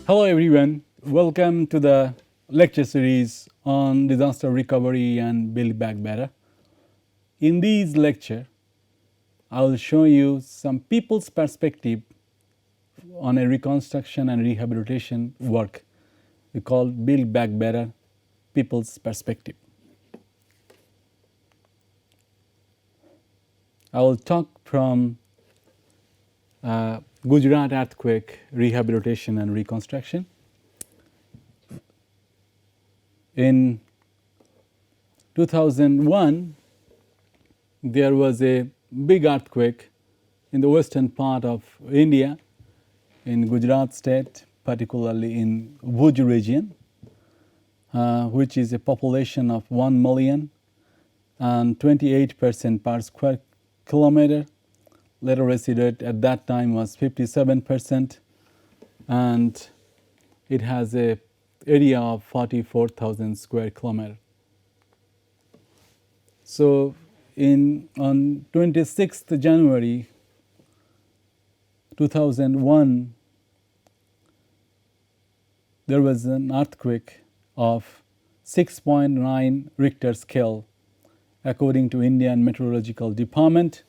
Hello everyone, welcome to the lecture series on disaster recovery and build back better. In this lecture, I will show you some people's perspective on a reconstruction and rehabilitation work we call build back better people's perspective. I will talk from Gujarat earthquake rehabilitation and reconstruction. In 2001, there was a big earthquake in the western part of India, in Gujarat state, particularly in Bhuj region, which is a population of 1 million and 28% per square kilometer. Literacy rate at that time was 57%, and it has a area of 44,000 square kilometer. So on 26th January 2001, there was an earthquake of 6.9 Richter scale according to Indian Meteorological Department.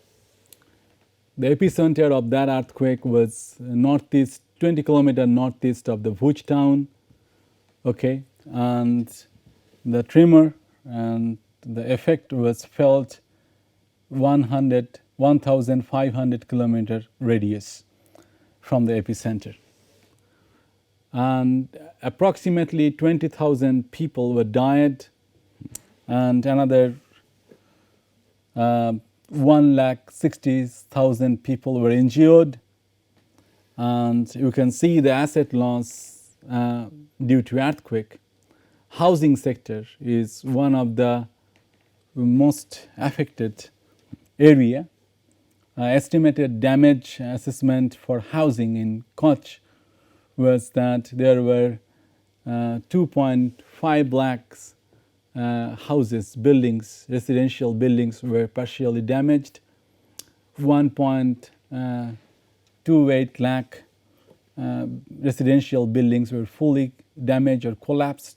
The epicenter of that earthquake was northeast, 20 kilometer northeast of the Bhuj town, okay, and the tremor and the effect was felt 1,500 kilometer radius from the epicenter. And approximately 20,000 people were died, and another 1,60,000 people were injured. And you can see the asset loss due to earthquake. Housing sector is one of the most affected area. Estimated damage assessment for housing in Kutch was that there were 2.5 lakhs houses, buildings, residential buildings were partially damaged. 1.28 lakh residential buildings were fully damaged or collapsed.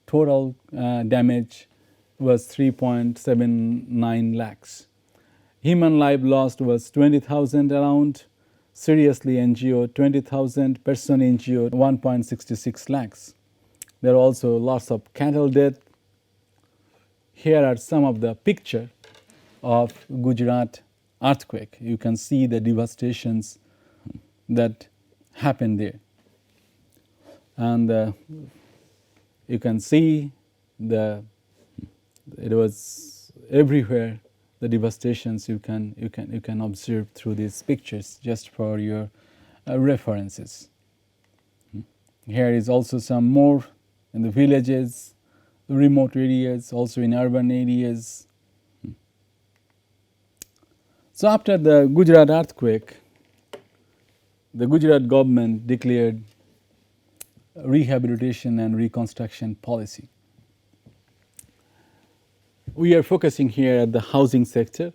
Total damage was 3.79 lakhs. Human life lost was 20,000 around. Seriously injured 20,000. Person injured 1.66 lakhs. There are also lots of cattle death. Here are some of the picture of Gujarat earthquake. You can see the devastations that happened there, and you can see it was everywhere. The devastations you can observe through these pictures, just for your references. Here is also some more in the villages, remote areas, also in urban areas. So after the Gujarat earthquake, the Gujarat government declared rehabilitation and reconstruction policy. We are focusing here at the housing sector,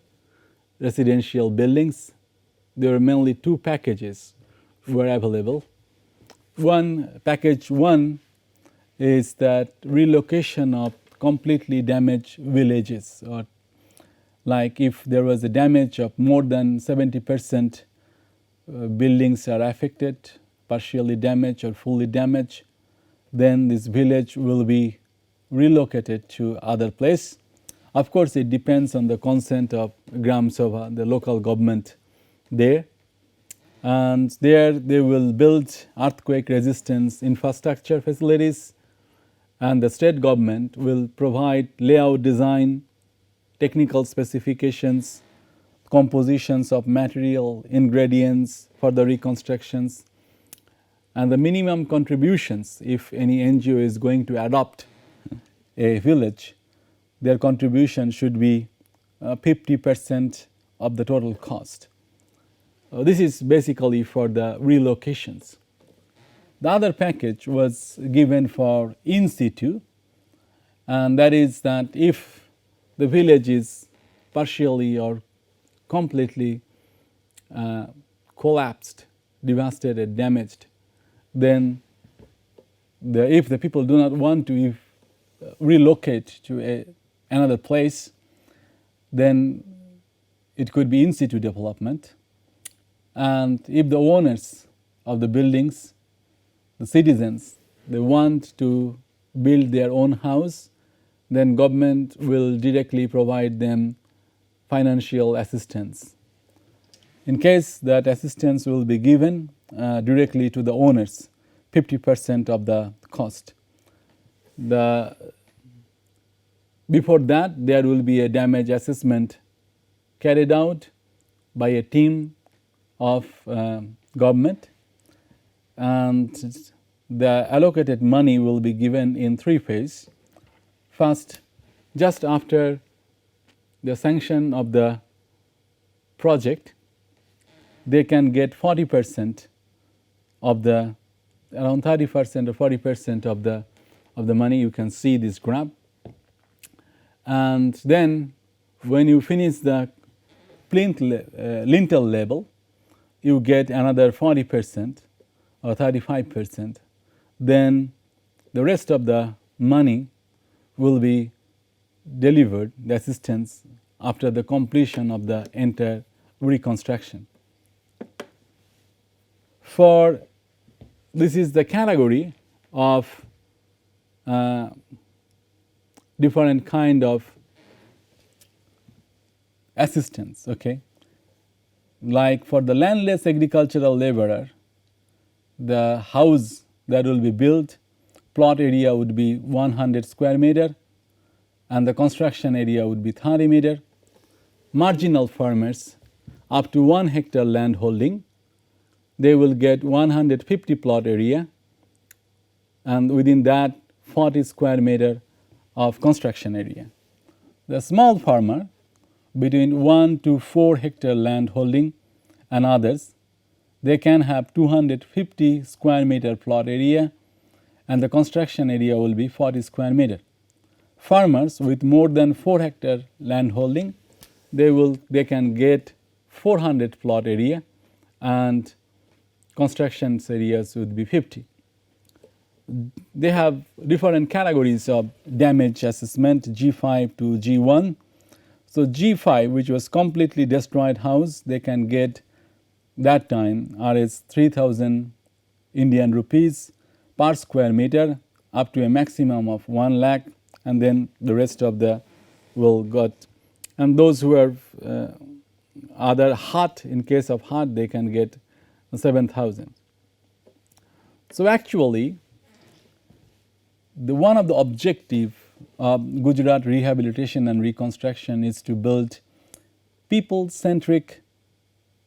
residential buildings. There were mainly two packages were available. Package one is that relocation of completely damaged villages, or like if there was a damage of more than 70%, buildings are affected, partially damaged or fully damaged, then this village will be relocated to other place. Of course, it depends on the consent of Gram Sabha, the local government there. And there they will build earthquake resistance infrastructure facilities, and the state government will provide layout design, technical specifications, compositions of material, ingredients for the reconstructions, and the minimum contributions. If any NGO is going to adopt a village, their contribution should be 50% of the total cost. This is basically for the relocations. The other package was given for in situ, and that is that if the village is partially or completely collapsed, devastated, damaged, then if the people do not want to relocate to another place, then it could be in situ development. And if the owners of the buildings, the citizens, they want to build their own house, then government will directly provide them financial assistance. In case that assistance will be given directly to the owners, 50% of the cost. Before that, there will be a damage assessment carried out by a team of government, and the allocated money will be given in 3 phases. First, just after the sanction of the project, they can get 40% of the, around 30% or 40% of the money. You can see this graph. And then when you finish the plinth lintel level, you get another 40% or 35%. Then the rest of the money will be delivered, the assistance, after the completion of the entire reconstruction. This is the category of different kind of assistance. Okay, like for the landless agricultural laborer, the house that will be built, plot area would be 100 square meter, and the construction area would be 30 meter. Marginal farmers up to 1 hectare land holding, they will get 150 plot area, and within that 40 square meter of construction area. The small farmer between 1 to 4 hectare land holding and others, they can have 250 square meter plot area, and the construction area will be 40 square meter. Farmers with more than 4 hectare land holding, they can get 400 plot area, and construction areas would be 50. They have different categories of damage assessment, G5 to G1. So G5, which was completely destroyed house, they can get that time Rs 3,000 Indian rupees per square meter, up to a maximum of 1 lakh, and then the rest of the will got. And those who are other hut, in case of hut, they can get 7,000. So actually, one of the objective of Gujarat Rehabilitation and Reconstruction is to build people-centric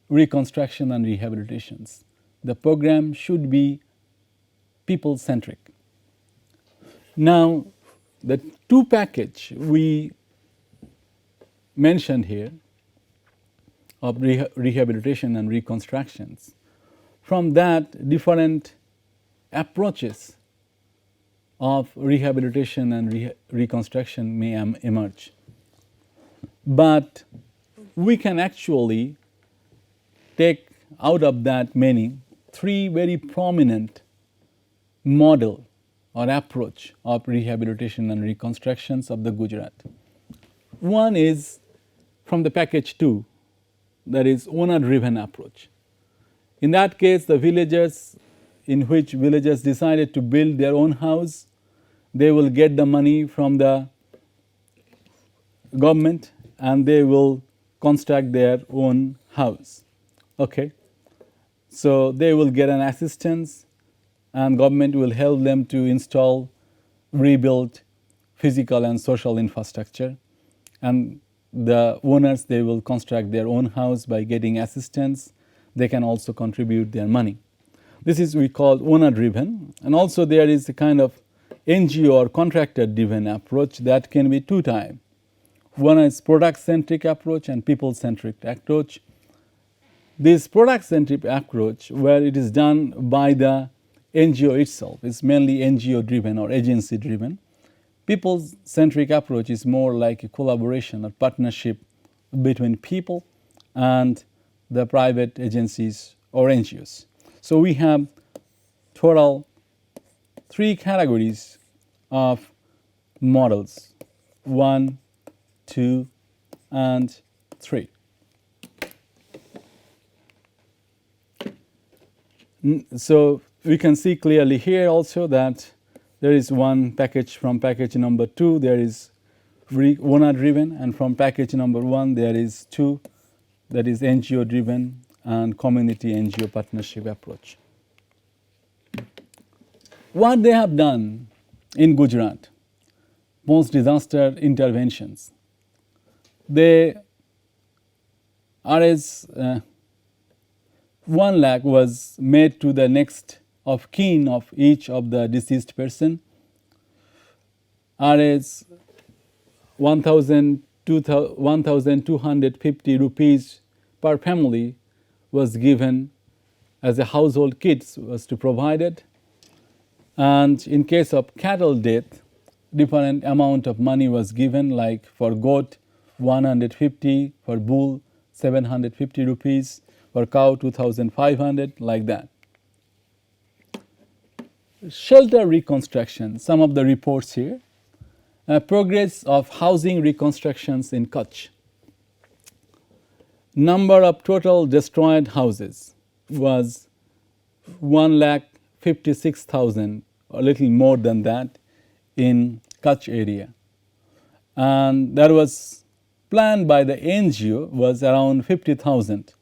reconstruction and rehabilitations. The program should be people-centric. Now, the 2 package we mentioned here of rehabilitation and reconstructions, from that different approaches of rehabilitation and reconstruction may emerge. But we can actually take out of that many 3 very prominent model or approach of rehabilitation and reconstructions of the Gujarat. One is from the package 2, that is owner-driven approach. In that case, the villagers decided to build their own house, they will get the money from the government and they will construct their own house. Okay, so they will get an assistance, and government will help them to install, rebuild physical and social infrastructure, and the owners, they will construct their own house by getting assistance. They can also contribute their money. This is we call owner driven, and also there is a kind of NGO or contractor driven approach that can be 2 types. One is product centric approach and people centric approach. This product centric approach, where it is done by the NGO itself, is mainly NGO driven or agency driven. People centric approach is more like a collaboration or partnership between people and the private agencies or NGOs. So we have total three categories of models: 1, 2, and 3. So we can see clearly here also that there is one package from package number 2, there is owner driven, and from package number 1 there is 2, that is NGO driven and community NGO partnership approach. What they have done in Gujarat, post disaster interventions, they RS 1 lakh was made to the next of kin of each of the deceased person. Rs 1,250 rupees per family was given as a household kit was to provided, and in case of cattle death, different amount of money was given, like for goat 150, for bull 750 rupees, for cow 2,500, like that. Shelter reconstruction, some of the reports here. Progress of housing reconstructions in Kutch. Number of total destroyed houses was 1,56,000, a little more than that, in Kutch area. And that was planned by the NGO was around 50,000.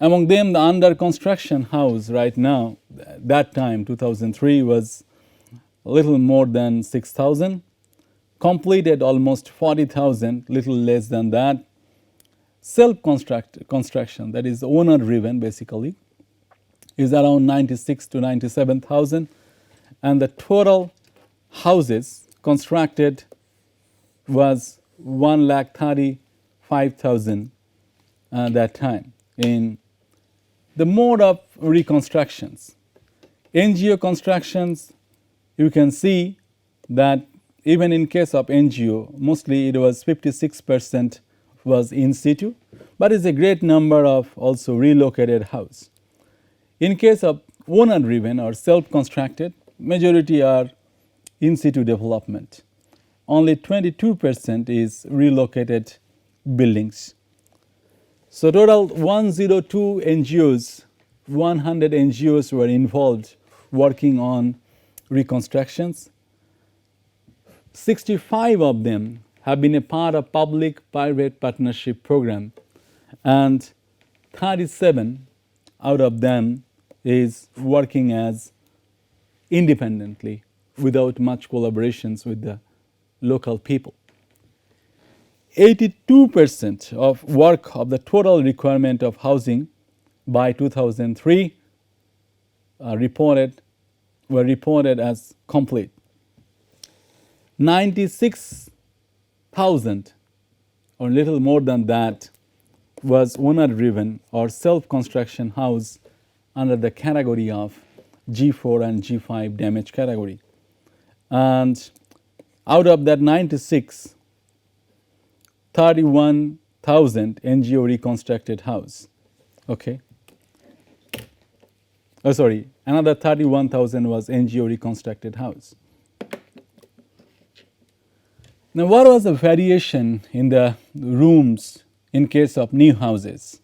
Among them, the under construction house right now, that time 2003, was a little more than 6,000. Completed almost 40,000, little less than that. Self-construction, that is owner-driven basically, is around 96 to 97,000, and the total houses constructed was 1,35,000 that time. In the mode of reconstructions, NGO constructions, you can see that even in case of NGO, mostly it was 56% was in situ, but it's a great number of also relocated house. In case of owner driven or self-constructed, majority are in situ development. Only 22% is relocated buildings. So total 102 NGOs, 100 NGOs were involved working on reconstructions. 65 of them have been a part of public-private partnership program, and 37 out of them is working as independently without much collaborations with the local people. 82% of work of the total requirement of housing by 2003 were reported as complete. 96,000 or little more than that was owner driven or self-construction house under the category of G4 and G5 damage category. And out of that 96, 31,000 NGO reconstructed house. Okay. Oh, sorry, another 31,000 was NGO reconstructed house. Now, what was the variation in the rooms in case of new houses?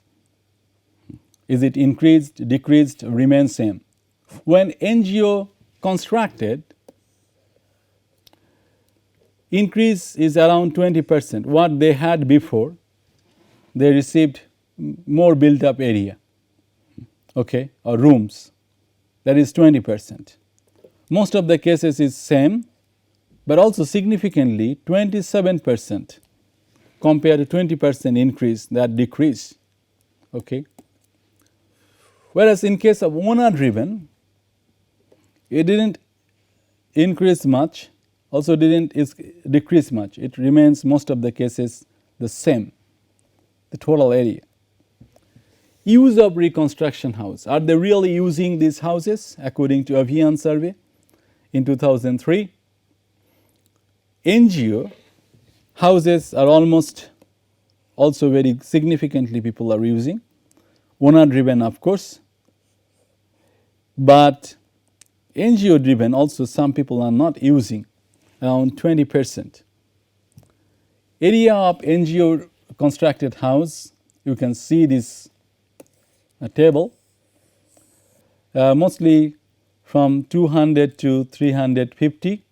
Is it increased, decreased, remain same? When NGO constructed, increase is around 20%. What they had before, they received more built up area, okay, or rooms. That is 20%. Most of the cases is same, but also significantly 27% compared to 20% increase, that decrease. Okay. Whereas in case of owner driven, it didn't increase much, also didn't decrease much. It remains most of the cases the same, the total area. Use of reconstruction house. Are they really using these houses according to Avian survey in 2003? NGO houses are almost also very significantly people are using. Owner driven, of course, but NGO driven also some people are not using, around 20%. Area of NGO constructed house, you can see this table, mostly from 200 to 350.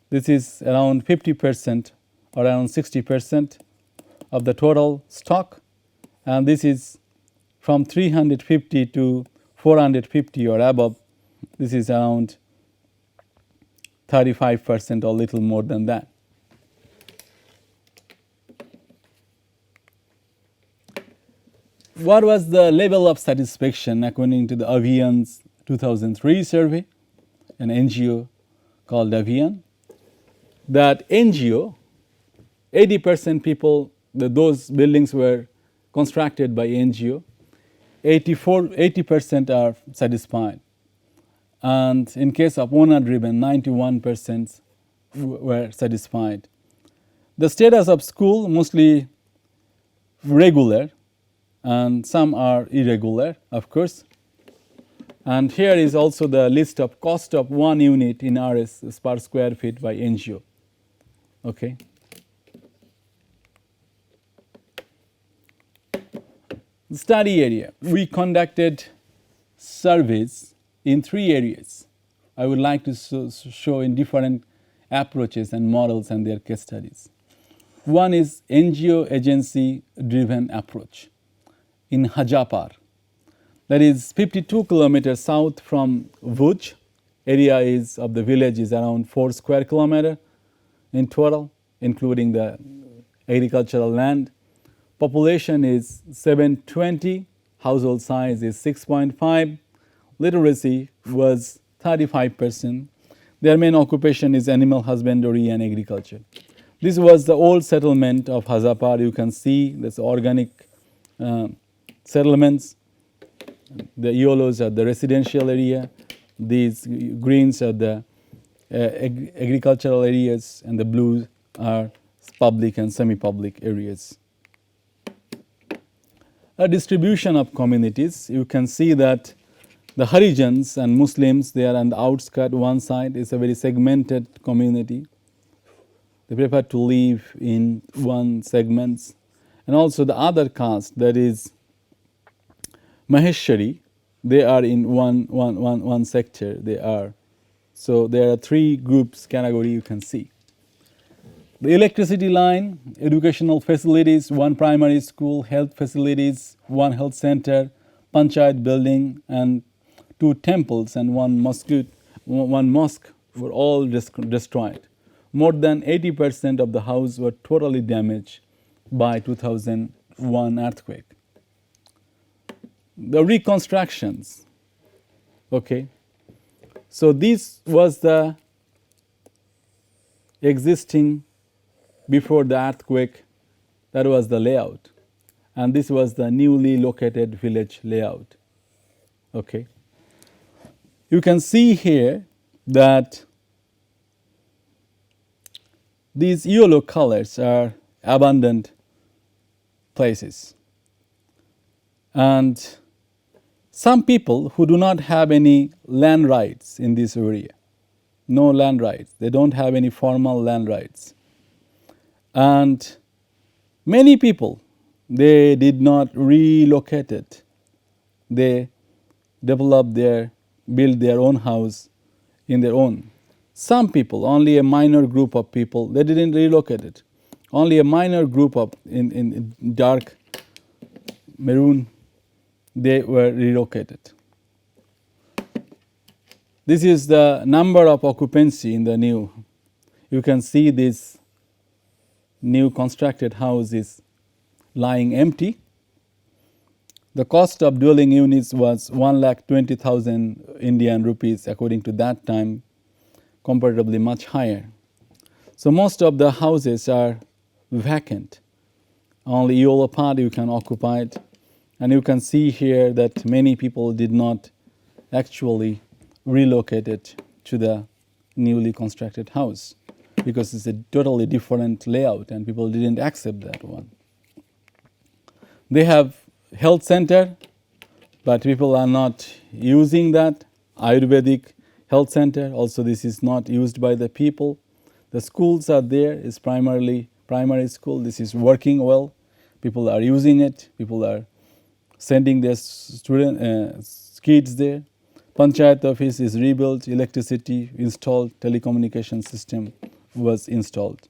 This is around 50% or around 60% of the total stock, and this is from 350 to 450 or above. This is around 35% or little more than that. What was the level of satisfaction according to the Avian's 2003 survey, an NGO called Avian? That NGO, 80% people, those buildings were constructed by NGO, 80% are satisfied. And in case of owner-driven, 91% were satisfied. The status of school, mostly regular, and some are irregular, of course. And here is also the list of cost of one unit in RS per square feet by NGO. Okay. Study area. We conducted surveys in 3 areas. I would like to show in different approaches and models and their case studies. One is NGO agency driven approach in Hajapar. That is 52 kilometers south from Bhuj. Area is of the village is around 4 square kilometers in total, including the agricultural land. Population is 720, household size is 6.5, literacy was 35%. Their main occupation is animal husbandry and agriculture. This was the old settlement of Hajapar. You can see this organic settlements. The yellows are the residential area, these greens are the agricultural areas, and the blues are public and semi-public areas. A distribution of communities, you can see that the Harijans and Muslims, they are on the outskirts. One side is a very segmented community. They prefer to live in one segments. And also the other caste, that is Maheshwari, they are in one sector. They are. So there are 3 groups category you can see. The electricity line, educational facilities, 1 primary school, health facilities, 1 health center, panchayat building, and 2 temples and 1 mosque were all destroyed. More than 80% of the houses were totally damaged by 2001 earthquake. The reconstructions, okay. So this was the existing before the earthquake, that was the layout. And this was the newly located village layout, okay. You can see here that these yellow colors are abandoned places. And some people who do not have any land rights in this area, no land rights, they don't have any formal land rights. And many people, they did not relocate it. They developed built their own house in their own. Some people, only a minor group of people, they didn't relocate it. Only a minor group of, in dark maroon, they were relocated. This is the number of occupancy in the new. You can see this new constructed house is lying empty. The cost of dwelling units was 1,20,000 Indian rupees according to that time, comparatively much higher. So most of the houses are vacant. Only yellow part you can occupy it. And you can see here that many people did not actually relocate it to the newly constructed house because it's a totally different layout and people didn't accept that one. They have health center, but people are not using that. Ayurvedic health center. Also, this is not used by the people. The schools are there. It's primarily primary school. This is working well. People are using it. People are sending their kids there. Panchayat office is rebuilt. Electricity installed. Telecommunication system was installed.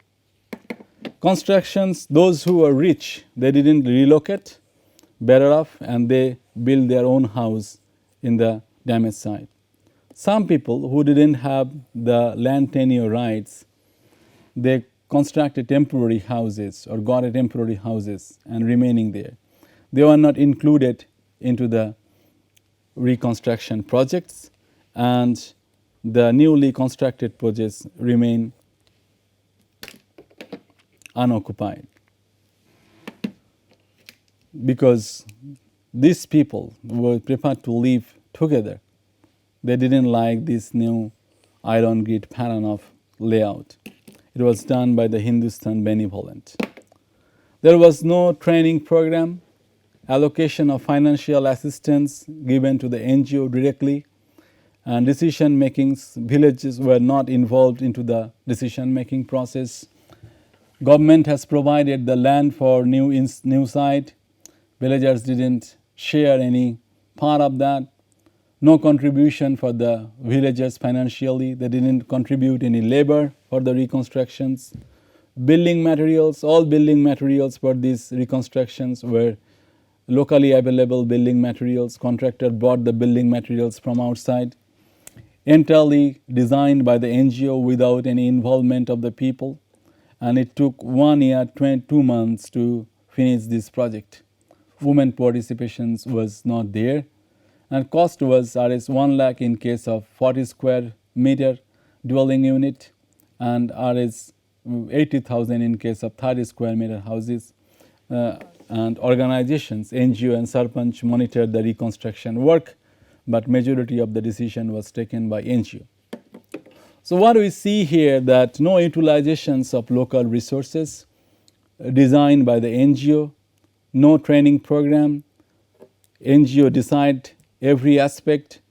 Constructions, those who were rich, they didn't relocate, better off, and they built their own house in the damaged site. Some people who didn't have the land tenure rights, they constructed temporary houses or got a temporary houses and remaining there. They were not included into the reconstruction projects, and the newly constructed projects remain unoccupied because these people were prepared to live together. They didn't like this new iron grid pattern of layout. It was done by the Hindustan Benevolent. There was no training program, allocation of financial assistance given to the NGO directly, and decision making. Villages were not involved into the decision making process. Government has provided the land for new site. Villagers didn't share any part of that. No contribution for the villagers financially. They didn't contribute any labor for the reconstructions. Building materials, all building materials for these reconstructions were locally available building materials. Contractor bought the building materials from outside. Entirely designed by the NGO without any involvement of the people. And it took 1 year, 22 months to finish this project. Women participation was not there. And cost was Rs 1 lakh in case of 40 square meter dwelling unit and Rs 80,000 in case of 30 square meter houses. And organizations, NGO and Sarpanch monitored the reconstruction work, but majority of the decision was taken by NGO. So what we see here that no utilizations of local resources designed by the NGO, no training program, NGO decide every aspect,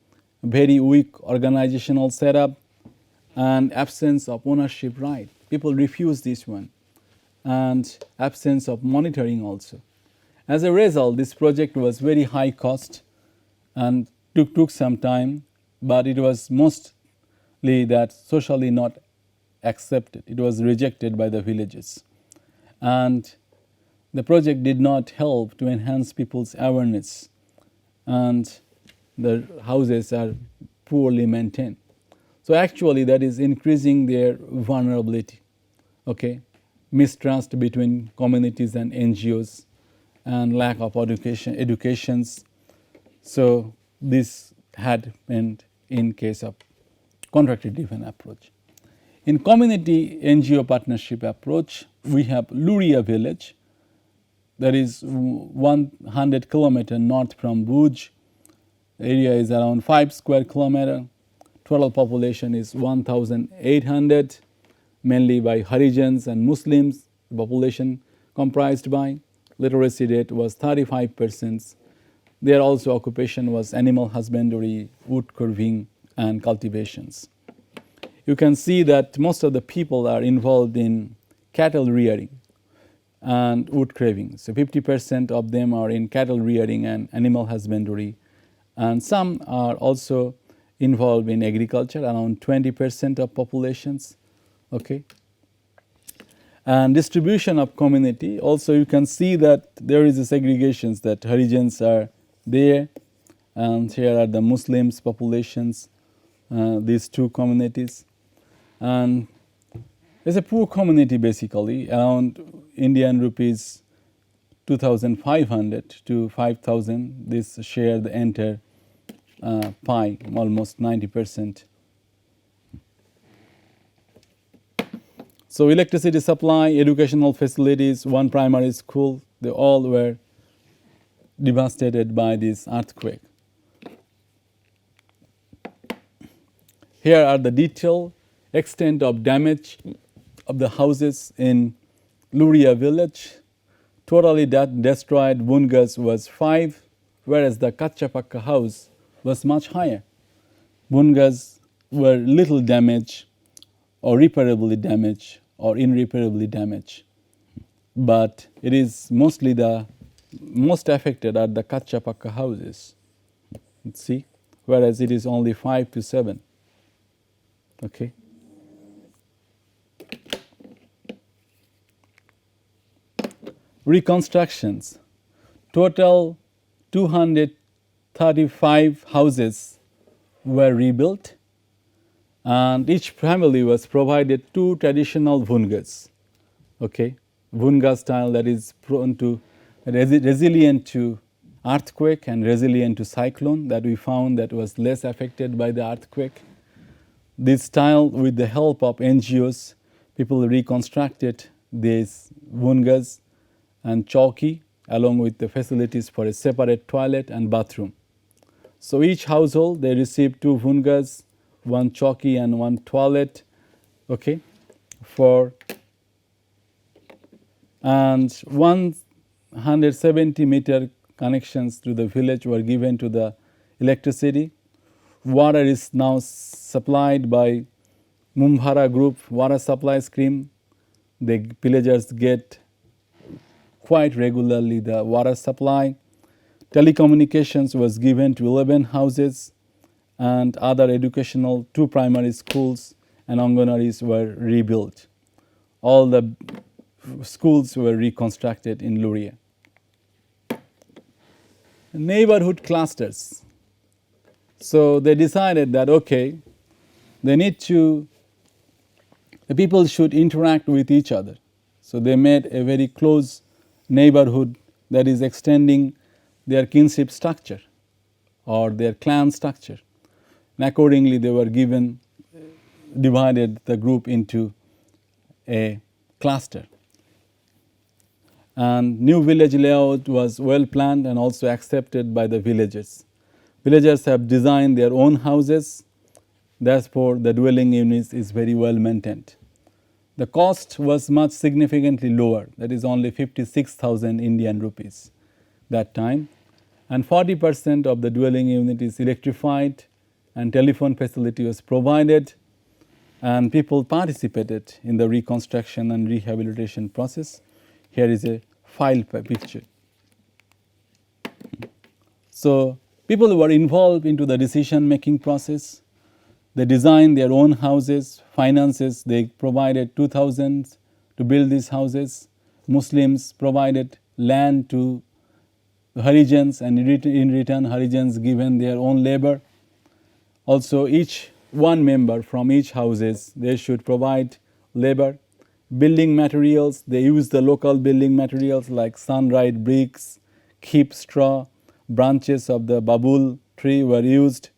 very weak organizational setup, and absence of ownership right. People refuse this one, and absence of monitoring also. As a result, this project was very high cost and took some time, but it was mostly that socially not accepted. It was rejected by the villages. And the project did not help to enhance people's awareness, and the houses are poorly maintained. So actually that is increasing their vulnerability, okay? Mistrust between communities and NGOs and lack of educations. So this had happened in case of contractor driven approach. In community NGO partnership approach, we have Luria village that is 100 kilometer north from Bhuj. The area is around 5 square kilometer. Total population is 1,800, mainly by Harijans and Muslims. The population comprised by literacy rate was 35%. Their also occupation was animal husbandry, wood carving, and cultivations. You can see that most of the people are involved in cattle rearing and wood carving. So 50% of them are in cattle rearing and animal husbandry, and some are also involved in agriculture, around 20% of populations. Okay. And distribution of community, also you can see that there is a segregations, that Harijans are there, and here are the Muslims populations, these two communities. And it's a poor community basically, around Indian rupees 2,500 to 5,000. This share the entire pie, almost 90%. So electricity supply, educational facilities, one primary school, they all were devastated by this earthquake. Here are the detailed extent of damage of the houses in Luria village. Totally destroyed bungas was 5, whereas the Kacha Pakka house was much higher. Bungas were little damaged or repairably damaged or irreparably damaged. But it is mostly the most affected are the kacha pakka houses. See, whereas it is only 5 to 7. Okay. Reconstructions. Total 235 houses were rebuilt, and each family was provided 2 traditional vungas. Okay, vunga style that is prone to resilient to earthquake and resilient to cyclone, that we found that was less affected by the earthquake. This style, with the help of NGOs, people reconstructed these vungas and chowki along with the facilities for a separate toilet and bathroom. So each household, they received 2 vungas, 1 chowki and 1 toilet, okay, and 170-meter connections to the village were given to the electricity. Water is now supplied by Mumhara Group water supply scheme. The villagers get quite regularly the water supply. Telecommunications was given to 11 houses, and other educational 2 primary schools and anganaris were rebuilt. All the schools were reconstructed in Luria. Neighborhood clusters. So they decided that, okay, the people should interact with each other. So they made a very close neighborhood that is extending their kinship structure or their clan structure. And accordingly, they were divided the group into a cluster. And new village layout was well planned and also accepted by the villagers. Villagers have designed their own houses, therefore the dwelling units is very well maintained. The cost was much significantly lower, that is only 56,000 Indian rupees that time, and 40% of the dwelling unit is electrified and telephone facility was provided, and people participated in the reconstruction and rehabilitation process. Here is a file picture. So people were involved into the decision making process. They designed their own houses, finances, they provided 2,000 to build these houses. Muslims provided land to Harijans, and in return Harijans given their own labor. Also each one member from each houses, they should provide labor. Building materials, they use the local building materials like sun-dried bricks, keep straw, branches of the babul tree were used.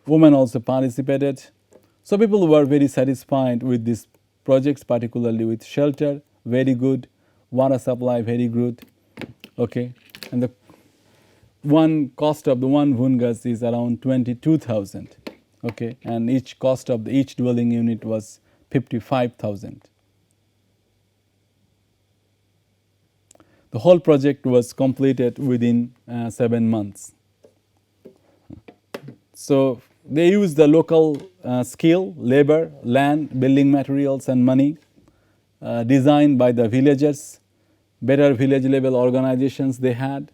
Women also participated. So people were very satisfied with these projects, particularly with shelter, very good, water supply, very good. Okay, and the one cost of the one vungas is around 22,000. Okay, and each cost of each dwelling unit was 55,000. The whole project was completed within 7 months. So they used the local skill, labor, land, building materials and money designed by the villagers. Better village level organizations they had.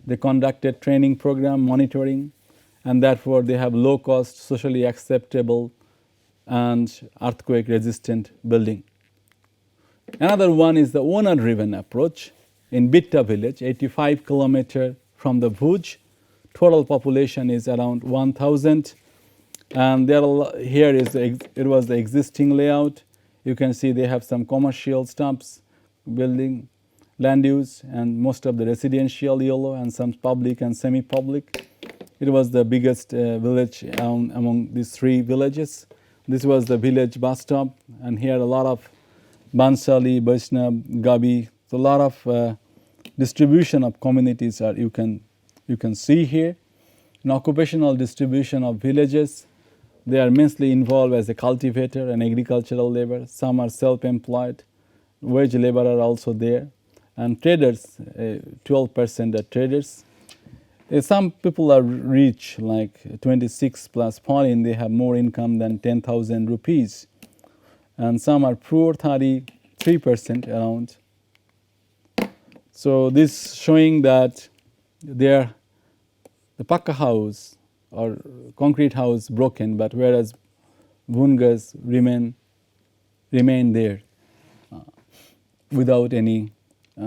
They conducted training program, monitoring, and therefore they have low cost, socially acceptable and earthquake resistant building. Another one is the owner driven approach. In Bitta village, 85 kilometers from the Bhuj, total population is around 1,000, and here it was the existing layout. You can see they have some commercial stumps, building, land use, and most of the residential yellow and some public and semi-public. It was the biggest village among these 3 villages. This was the village bus stop, and here a lot of Bansali, Vaishnav, Gabi, so a lot of distribution of communities are you can see here. An occupational distribution of villages. They are mostly involved as a cultivator and agricultural labor. Some are self-employed. Wage labor are also there. And traders, 12% are traders. Some people are rich, like 26 plus foreign, they have more income than 10,000 rupees. And some are poor, 33% around. So this showing that the pakka house or concrete house broken, but whereas bungas remain there without any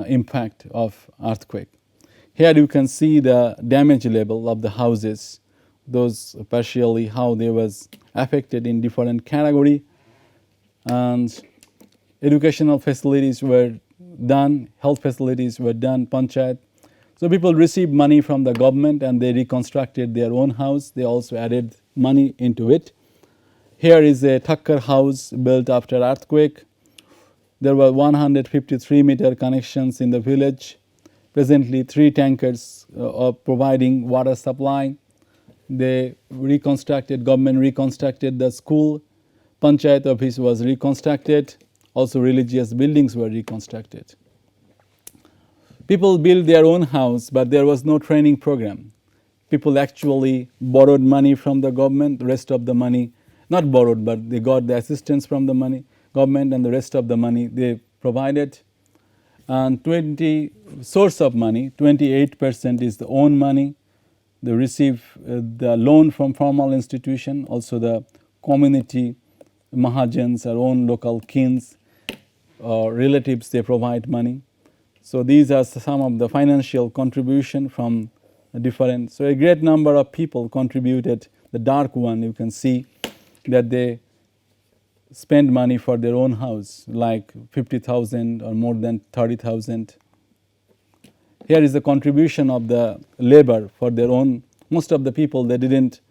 impact of earthquake. Here you can see the damage level of the houses, those partially how they was affected in different category, and educational facilities were done, health facilities were done, panchayat. So people received money from the government and they reconstructed their own house. They also added money into it. Here is a Thakkar house built after earthquake. There were 153-meter connections in the village. Presently, 3 tankers are providing water supply. They reconstructed, government reconstructed the school. Panchayat office was reconstructed. Also, religious buildings were reconstructed. People built their own house, but there was no training program. People actually borrowed money from the government. The rest of the money, not borrowed, but they got the assistance from the government, and the rest of the money they provided. And source of money, 28% is the own money. They receive the loan from formal institution, also the community, mahajans, our own local kins or relatives, they provide money. So these are some of the financial contribution from different. So a great number of people contributed. The dark one, you can see that they spend money for their own house, like 50,000 or more than 30,000. Here is the contribution of the labor for their own. Most of the people, they didn't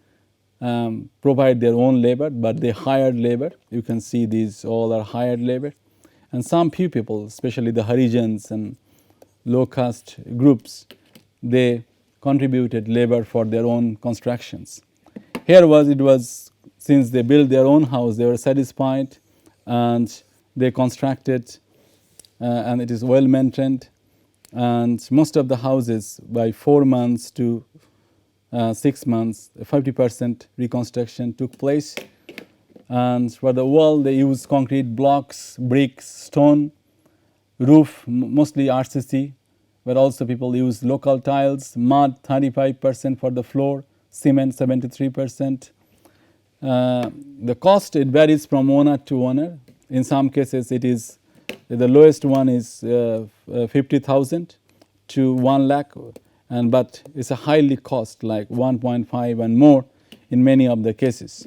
provide their own labor, but they hired labor. You can see these all are hired labor. And some few people, especially the Harijans and low caste groups, they contributed labor for their own constructions. Here it was since they built their own house, they were satisfied and they constructed and it is well maintained. And most of the houses by 4 months to 6 months, 50% reconstruction took place. And for the wall, they use concrete blocks, bricks, stone, roof, mostly RCC, but also people use local tiles, mud 35% for the floor, cement 73%. The cost, it varies from owner to owner. In some cases, it is the lowest one is 50,000 to 1 lakh, but it's a highly cost like 1.5 and more in many of the cases.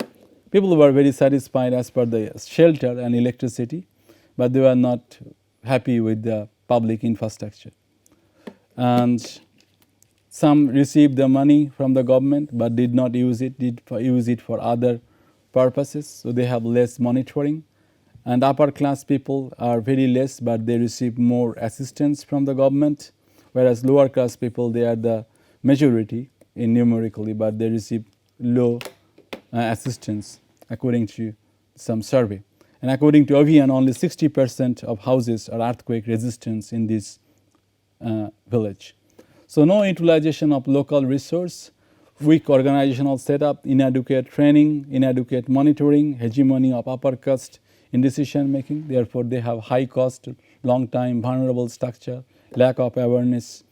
People were very satisfied as per the shelter and electricity, but they were not happy with the public infrastructure. And some received the money from the government but did not use it, use it for other purposes, so they have less monitoring. And upper class people are very less, but they receive more assistance from the government, whereas lower class people, they are the majority in numerically, but they receive low assistance according to some survey. And according to Avian, only 60% of houses are earthquake resistant in this village. So no utilization of local resource, weak organizational setup, inadequate training, inadequate monitoring, hegemony of upper caste in decision making. Therefore, they have high cost, long time, vulnerable structure, lack of awareness,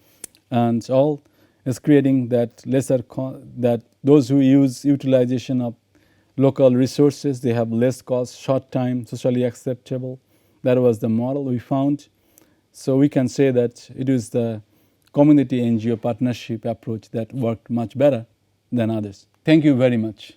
and all is creating that that those who use utilization of local resources, they have less cost, short time, socially acceptable. That was the model we found. So we can say that it is the community NGO partnership approach that worked much better than others. Thank you very much.